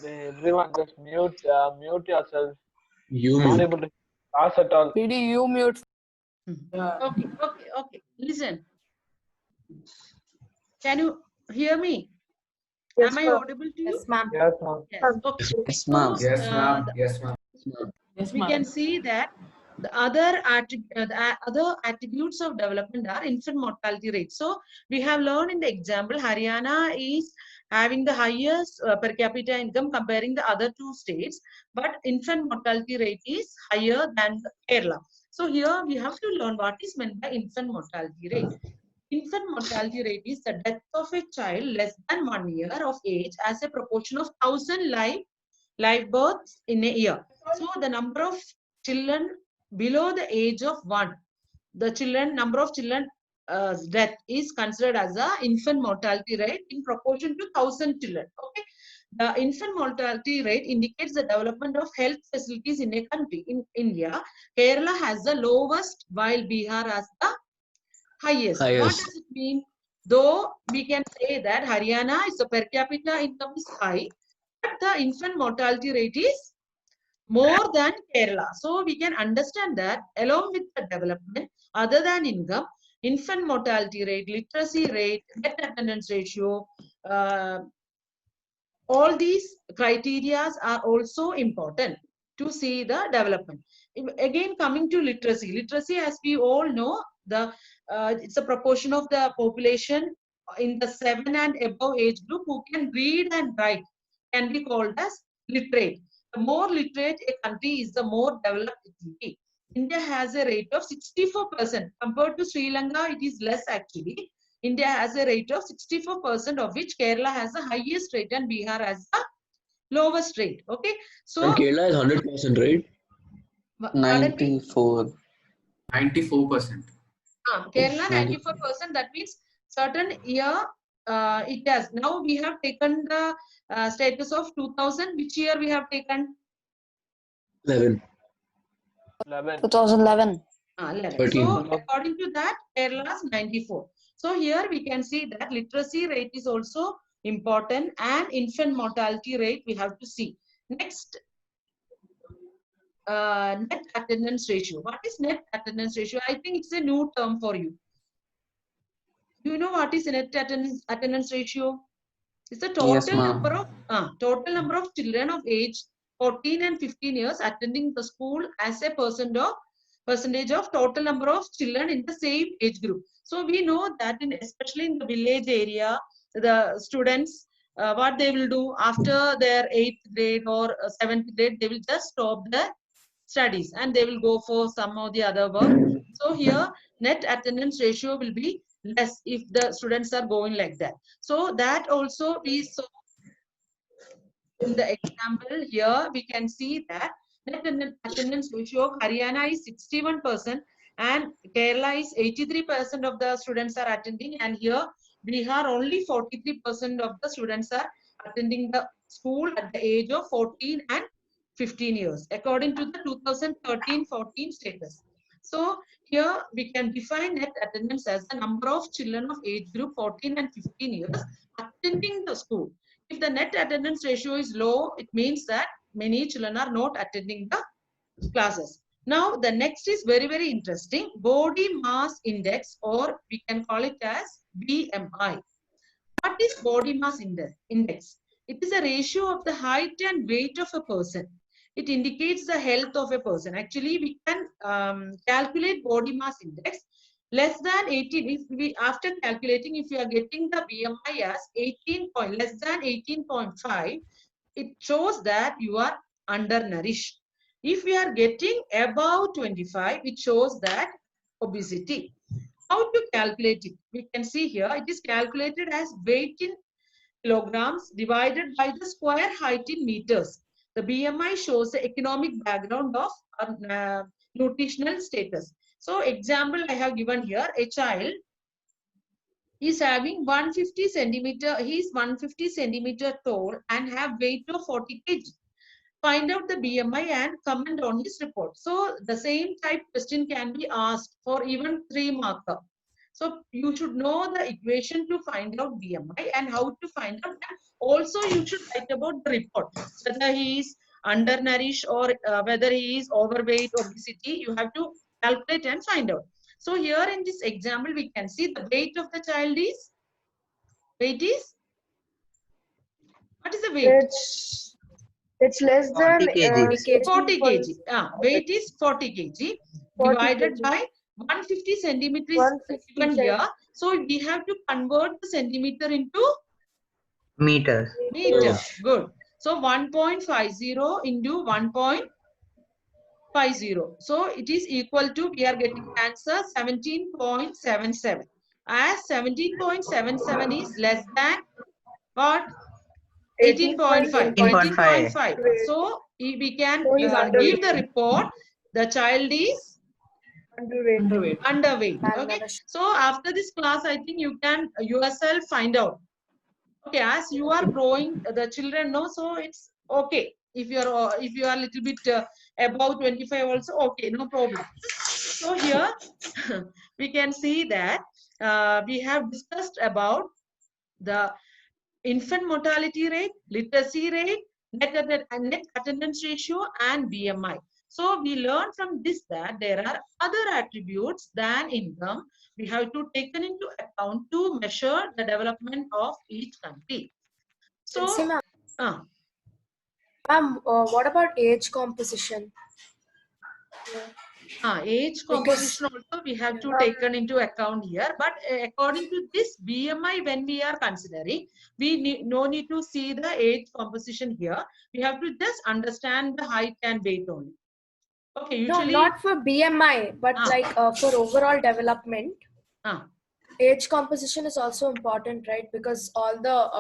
Everyone just mute yourself. You Not mute. able to pass at all. PD, you mute. Okay. Listen. Can you hear me? Yes, Am I ma'am. audible to you? Yes, ma'am. Yes, ma'am. Yes. Okay. Yes, ma'am. So Yes, ma'am. Yes, ma'am. Yes, we ma'am. can see that the other attributes of development are infant mortality rate. So we have learned in the example, Haryana is having the highest per capita income comparing the other two states, but infant mortality rate is higher than Kerala. So here we have to learn what is meant by infant mortality rate. Infant mortality rate is the death of a child less than 1 year of age as a proportion of 1,000 live births in a year. So the number of children below the age of 1, the number of children death is considered as a infant mortality rate in proportion to 1,000 children. Okay. The infant mortality rate indicates the development of health facilities in a country. In India, Kerala has the lowest while Bihar has the highest. What Highest. does it mean? Though we can say that Haryana is the per capita income is high, but the infant mortality rate is more than Kerala. So we can understand that along with the development, other than income, infant mortality rate, literacy rate, death attendance ratio, uh, all these criterias are also important to see the development. Again, coming to literacy, as we all know, the it's a proportion of the population in the 7 and above age group who can read and write can be called as literate. The more literate a country is, the more developed it will be. India has a rate of 64%. Compared to Sri Lanka, it is less actually. India has a rate of 64%, of which Kerala has the highest rate and Bihar has the lowest rate. Okay. And So, Kerala is 100%, right? pardon me? 94. 94%. Kerala 90. 94%. That means certain year it has. Now we have taken the status of 2000. Which year we have taken? 11. 11. 2011. 11. 13. So according to that, Kerala's 94. So here we can see that literacy rate is also important and infant mortality rate we have to see. Next, net attendance ratio. What is net attendance ratio? I think it's a new term for you. Do you know what is net attendance ratio? It's the Yes, total number ma'am. of children of age 14 and 15 years attending the school as a percentage of total number of children in the same age group. So we know that especially in the village area, the students what they will do after their 8th grade or 7th grade, they will just stop their studies and they will go for some of the other work. So here net attendance ratio will be less if the students are going like that. So that also we saw in the example here. We can see that net attendance ratio of Haryana is 61% and Kerala is 83% of the students are attending, and here Bihar only 43% of the students are attending the school at the age of 14 and 15 years according to the 2013-14 status. So here we can define net attendance as the number of children of age group 14 and 15 years attending the school. If the net attendance ratio is low, it means that many children are not attending the classes. Now, the next is very, very interesting. Body mass index, or we can call it as BMI. What is body mass index? It is a ratio of the height and weight of a person. It indicates the health of a person. Actually, we can calculate body mass index less than 18. If we, after calculating, if you are getting the BMI as 18 point, less than 18.5, it shows that you are undernourished. If we are getting above 25, it shows that obesity. How to calculate it? We can see here, it is calculated as weight in kilograms divided by the square height in meters. The BMI shows the economic background of nutritional status. So example I have given here, a child is having 150 centimeter, he is 150 centimeter tall and have weight of 40 kg. Find out the BMI and comment on his report. So the same type question can be asked for even 3 marker. So you should know the equation to find out BMI and how to find out. And also you should write about the report, whether he is undernourished or whether he is overweight, obesity. You have to calculate and find out. So here in this example, we can see the weight of the child is, weight is, what is the weight? It's less than 40 kg. 40 kg. Weight is 40 kg 40 divided kg. by 150 centimeters 150 given here. So we have to convert the centimeter into Meters. meter. Yeah. Good. So 1.50 into 1.50. So it is equal to, we are getting answer 17.77. As 17.77 is less than what? 18.5. 18.5. 18.5. So we can So he's give the report. The child is underweight. underweight. Okay. Malnourished. So after this class, I think you can yourself find out. Okay, as you are growing, the children know. So it's okay. If you are a little bit above 25 also, okay, no problem. So here we can see that we have discussed about the infant mortality rate, literacy rate, net attendance ratio, and BMI. So we learn from this that there are other attributes than income we have to take into account to measure the development of each country. So, Ma'am, what about age composition? age composition also we have to taken into account here. But according to this BMI, when we are considering, we no need to see the age composition here. We have to just understand the height and weight only. Okay, usually No, not for BMI, but like for overall development. Age composition is also important, right? Because all the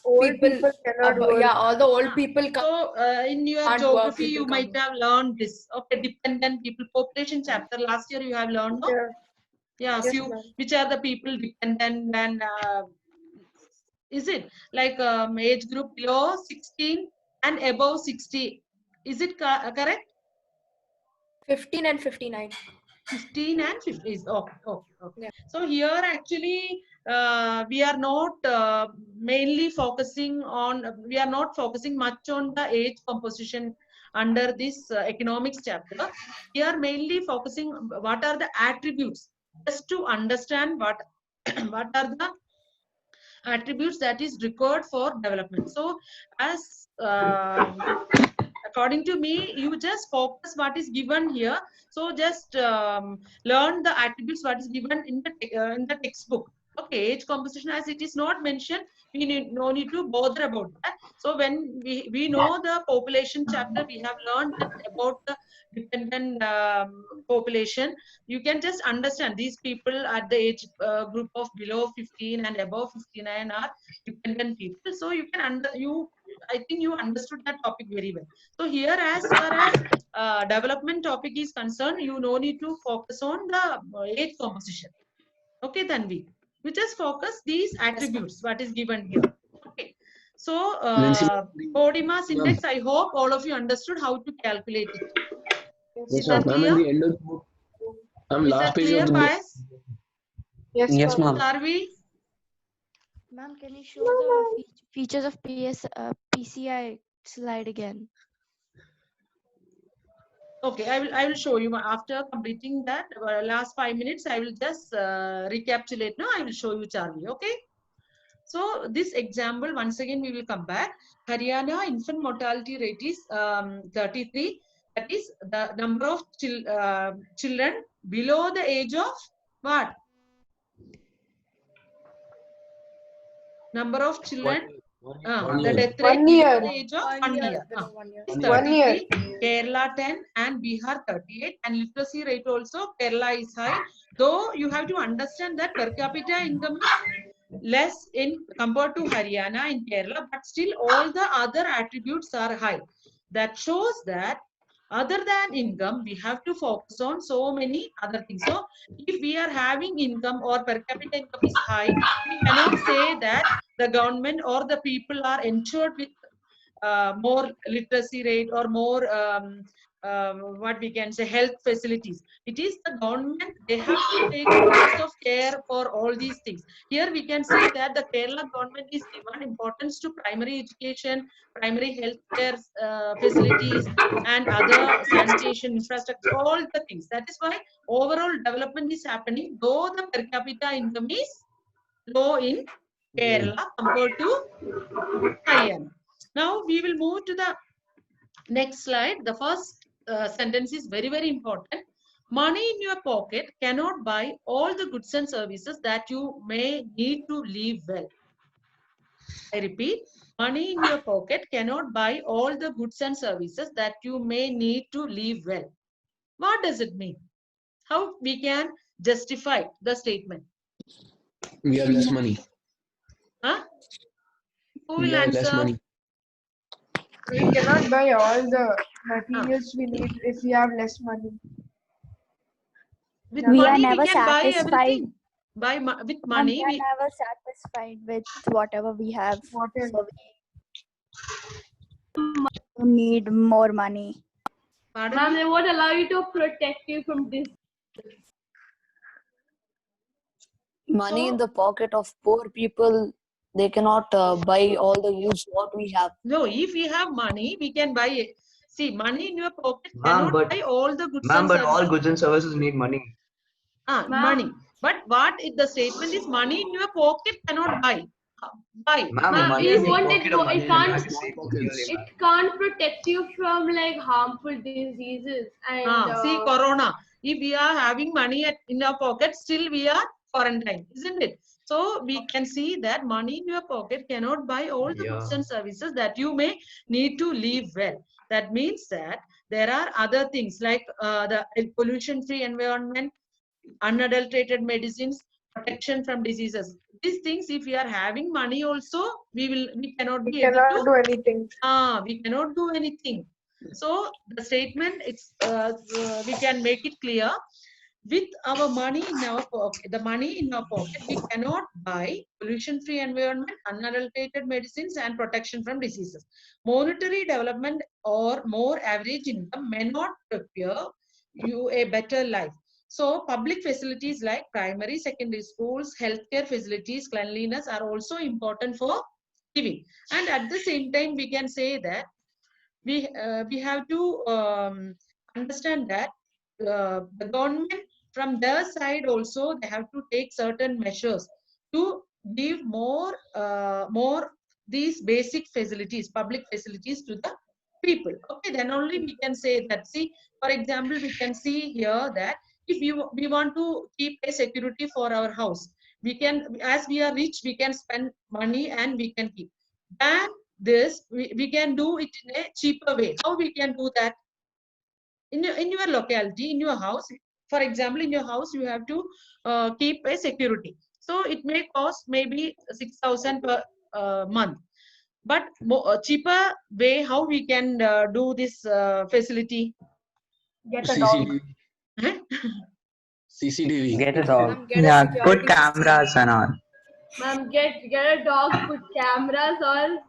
old people cannot work. Yeah, all the old people So in your can't geography, work, you people might have learned this. Okay, dependent people population chapter last year you have learned. No? Yeah, Yes, few ma'am. which are the people dependent and is it like age group below 16 and above 60? Is it correct? 15 and 59. 15 and 50 is okay. Yeah. So here actually we are not mainly focusing on, we are not focusing much on the age composition under this economics chapter. We are mainly focusing what are the attributes, just to understand what what are the attributes that is required for development. So as according to me, you just focus what is given here. So just learn the attributes what is given in the textbook. Okay, age composition, as it is not mentioned, we no need to bother about that. So when we know the population chapter, we have learned that about the dependent population. You can just understand these people at the age group of below 15 and above 59 are dependent people. So you can I think you understood that topic very well. So here, as far as development topic is concerned, you no need to focus on the age composition. Okay, Tanvi, you just focus these attributes what is given here. Okay. So Codimas index, I hope all of you understood how to calculate it. Yes, Is that ma'am. I'm in clear? the end of the book. I'm Is last that page clear, of the book. Payas? Yes, ma'am. Sarvi? Ma'am, can you show the features of PCI slide again? Okay, I will show you after completing that last 5 minutes. I will just recapitulate. Now I will show you Charlie. Okay. So this example, once again we will come back. Haryana infant mortality rate is 33. That is the number of children below the age of what? Number of children. The death rate 1 below year. the age of 1 year. Below 1 year. Is 1 year. 33, Kerala 10 and Bihar 38, and literacy rate also Kerala is high. Though you have to understand that per capita income is less in compared to Haryana in Kerala, but still all the other attributes are high. That shows that other than income, we have to focus on so many other things. So if we are having income or per capita income is high, we cannot say that the government or the people are ensured with more literacy rate or more what we can say, health facilities. It is the government, they have to take lots of care for all these things. Here we can see that the Kerala government is given importance to primary education, primary health care facilities, and other sanitation infrastructure, all the things. That is why overall development is happening, though the per capita income is low in Kerala compared to higher. Now we will move to the next slide. The first sentence is very, very important. Money in your pocket cannot buy all the goods and services that you may need to live well. I repeat, money in your pocket cannot buy all the goods and services that you may need to live well. What does it mean? How we can justify the statement? We have less money. Huh? Who We will have less answer? money. We cannot buy all the materials we need if we have less money. With We money, are never we can buy satisfied. everything. With money, We are never satisfied with whatever we have. Whatever. So we need more money. pardon Ma'am, me? they won't allow you to protect you from this. Money So- in the pocket of poor people, they cannot buy all the use what we have. No, if we have money, we can buy it. See, money in your pocket Ma'am, cannot but- buy all the goods Ma'am, and but all services. goods and services need money. Ma'am. Money. But what if the statement is money in your pocket cannot buy? Buy. Ma'am, Ma'am, money it in the won't pocket go- of money it in the can't- bank is safe. Clearly, ma'am. It can't protect you from like harmful diseases and See, corona. If we are having money in our pocket, still we are quarantined, isn't it? So we can see that money in your pocket cannot buy all the goods Yeah. and services that you may need to live well. That means that there are other things like the pollution-free environment, unadulterated medicines, protection from diseases. These things, if we are having money also, we cannot We be able cannot to do anything. we cannot do anything. So the statement, it's we can make it clear. With our money in our pocket, the money in our pocket, we cannot buy pollution-free environment, unadulterated medicines, and protection from diseases. Monetary development or more average income may not prepare you a better life. So public facilities like primary, secondary schools, healthcare facilities, cleanliness are also important for living. And at the same time, we can say that we have to understand that the government from their side also, they have to take certain measures to give more these basic facilities, public facilities to the people. Okay, then only we can say that. See, for example, we can see here that if we want to keep a security for our house, we can, as we are rich, we can spend money and we can keep. And this we can do it in a cheaper way. How we can do that? In your locality, in your house, for example, in your house, you have to keep a security. So it may cost maybe 6,000 per month. But cheaper way, how we can do this facility? Get a dog. CCTV. Get a dog. Ma'am, get a Yeah, security put cameras and all. Ma'am, get a dog, put cameras or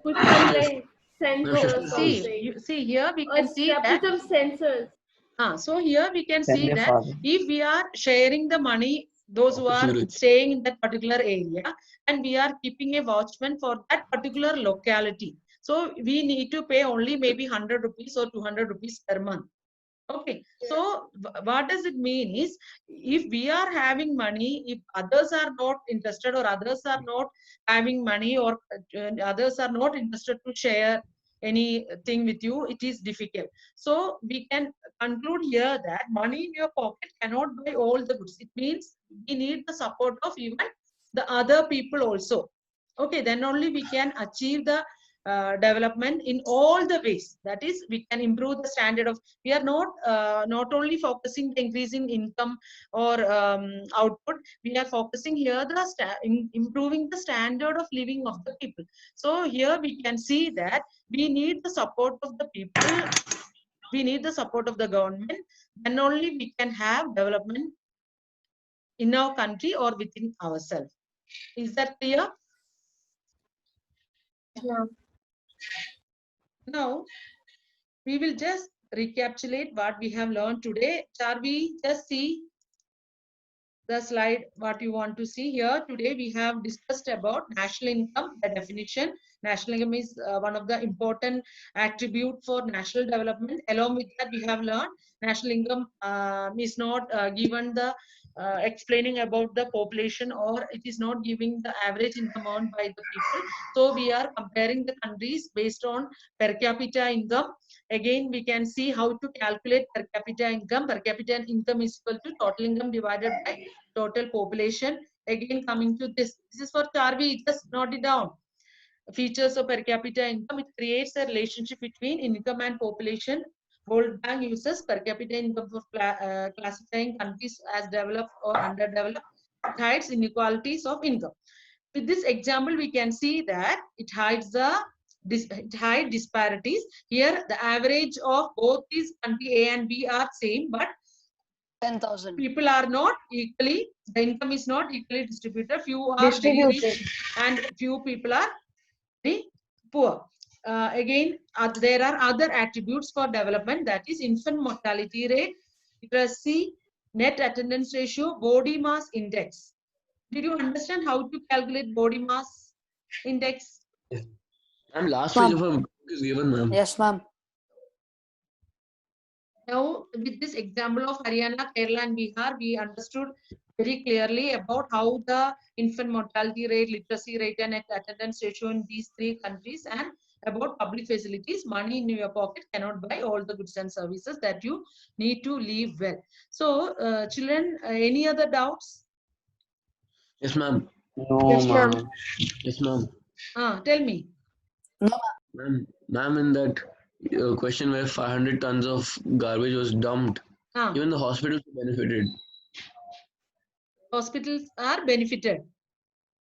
put some like sensors or something. See here we Or can see that. put some sensors. So here we can Send see your that father. if we are sharing the money, those who are Suraj. staying in that particular area, and we are keeping a watchman for that particular locality. So we need to pay only maybe 100 rupees or 200 rupees per month. Okay, so what does it mean is, if we are having money, if others are not interested or others are not having money or others are not interested to share anything with you, it is difficult. So we can conclude here that money in your pocket cannot buy all the goods. It means we need the support of even the other people also. Okay, then only we can achieve the development in all the ways. That is, we can improve the standard of, we are not only focusing the increase in income or output, we are focusing here the improving the standard of living of the people. So here we can see that we need the support of the people, we need the support of the government, then only we can have development in our country or within ourselves. Is that clear? Yeah. Now, we will just recapitulate what we have learned today. Charvi, just see the slide what you want to see here. Today we have discussed about national income, the definition. National income is one of the important attribute for national development. Along with that, we have learned national income is not given the explaining about the population, or it is not giving the average income earned by the people. So we are comparing the countries based on per capita income. Again, we can see how to calculate per capita income. Per capita income is equal to total income divided by total population. Again, coming to this is for Charvi, just note it down. Features of per capita income, it creates a relationship between income and population. World Bank uses per capita income for classifying countries as developed or underdeveloped. It hides inequalities of income. With this example, we can see that it hides disparities. Here, the average of both these country A and B are same, but 10,000. people are not equally, the income is not equally distributed. Few are very rich and few people are very poor. Again, there are other attributes for development, that is infant mortality rate, literacy, net attendance ratio, body mass index. Did you understand how to calculate body mass index? Last page of a book is given, ma'am. Yes, ma'am. Now, with this example of Haryana, Kerala and Bihar, we understood very clearly about how the infant mortality rate, literacy rate and attendance ratio in these three countries, and about public facilities. Money in your pocket cannot buy all the goods and services that you need to live well. So, children, any other doubts? Yes, ma'am. No, ma'am. Yes, ma'am. Tell me. Ma'am, in that question where 500 tons of garbage was dumped, even the hospitals benefited. Hospitals are benefited.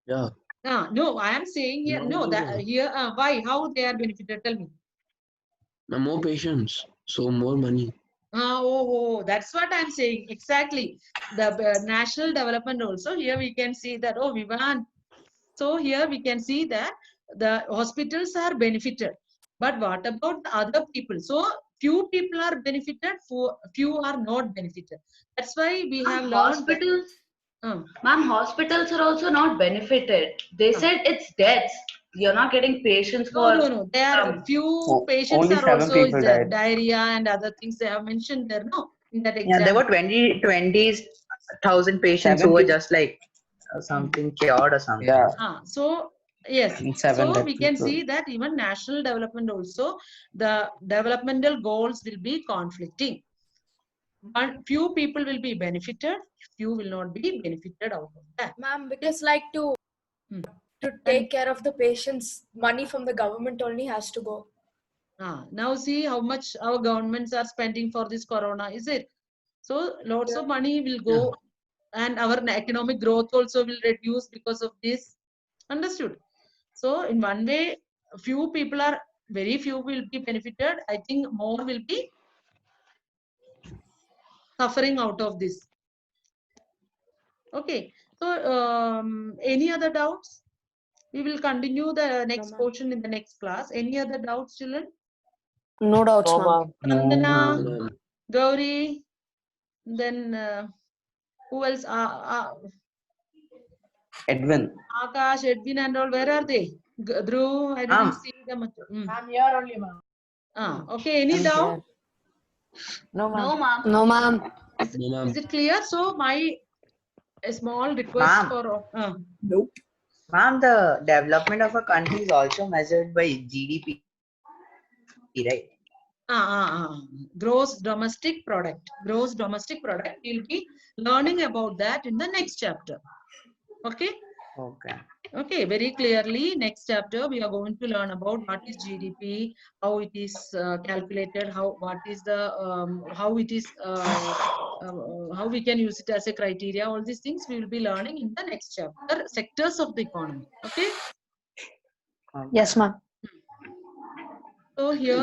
Yeah. No, I am saying here, why? How they are benefited? Tell me. More patients, so more money. That's what I'm saying. Exactly. The national development also, here we can see that, Vivan. So here we can see that the hospitals are benefited. But what about the other people? So few people are benefited, few are not benefited. That's why we have learned hospitals. Ma'am, hospitals are also not benefited. They said it's deaths. You're not getting patients for. No. There are few patients are also diarrhea and other things they have mentioned there. No, in that example. Yeah, there were 20,000 patients who were just like something cured or something. Yeah. So yes, so we can see that even national development also, the developmental goals will be conflicting. One few people will be benefited, few will not be benefited out of that. Ma'am, because like to take care of the patients, money from the government only has to go. Now see how much our governments are spending for this corona, is it? So lots of money will go, and our economic growth also will reduce because of this. Understood? So in one way, very few will be benefited. I think more will be suffering out of this. Okay. So any other doubts? We will continue the next portion in the next class. Any other doubts, children? No doubts, ma'am. Nandana, Gauri, then who else? Edwin. Akash, Edwin and all, where are they? Dhruv, I didn't see them. I'm here only, ma'am. Okay, any doubt? No, ma'am. No, ma'am. Is it clear? So my small request for... Nope. Ma'am, the development of a country is also measured by GDP, right? Gross domestic product. Gross domestic product. We'll be learning about that in the next chapter. Okay? Okay, very clearly, next chapter we are going to learn about what is GDP, how it is calculated, how we can use it as a criteria. All these things we will be learning in the next chapter, sectors of the economy. Okay? Yes, ma'am. So here,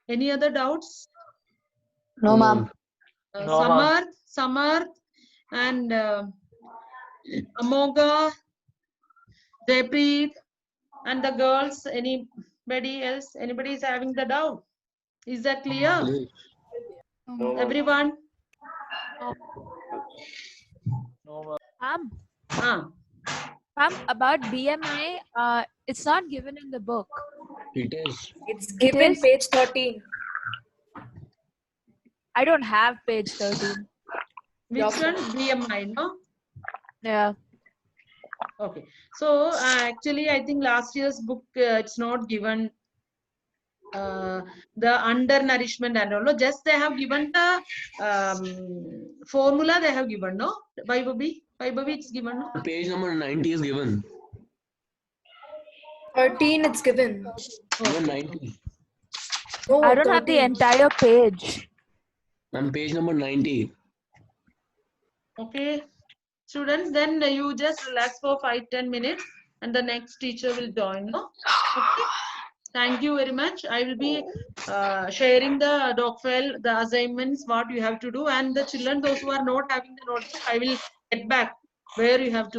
any other doubts? No, ma'am. Samarth and Amoga, Jaypreet and the girls, any Anybody else? Anybody is having the doubt? Is that clear? Everyone? No, Ma'am, about BMI, it's not given in the book. It is. It's given is? page 13. I don't have page 13. Which one? BMI, no? Yeah. Okay. So actually, I think last year's book, it's not given the undernourishment and all. No? Just they have given the formula they have given, no? Vaibhavi, it's given, no? Page number 90 is given. 13 it's given. Even 90. No, I don't have the 13. entire page. On page number 90. Okay. Students, then you just relax for 5-10 minutes and the next teacher will join, no? Okay. Thank you very much. I will be sharing the doc file, the assignments, what you have to do, and the children, those who are not having the notebook, I will get back where you have to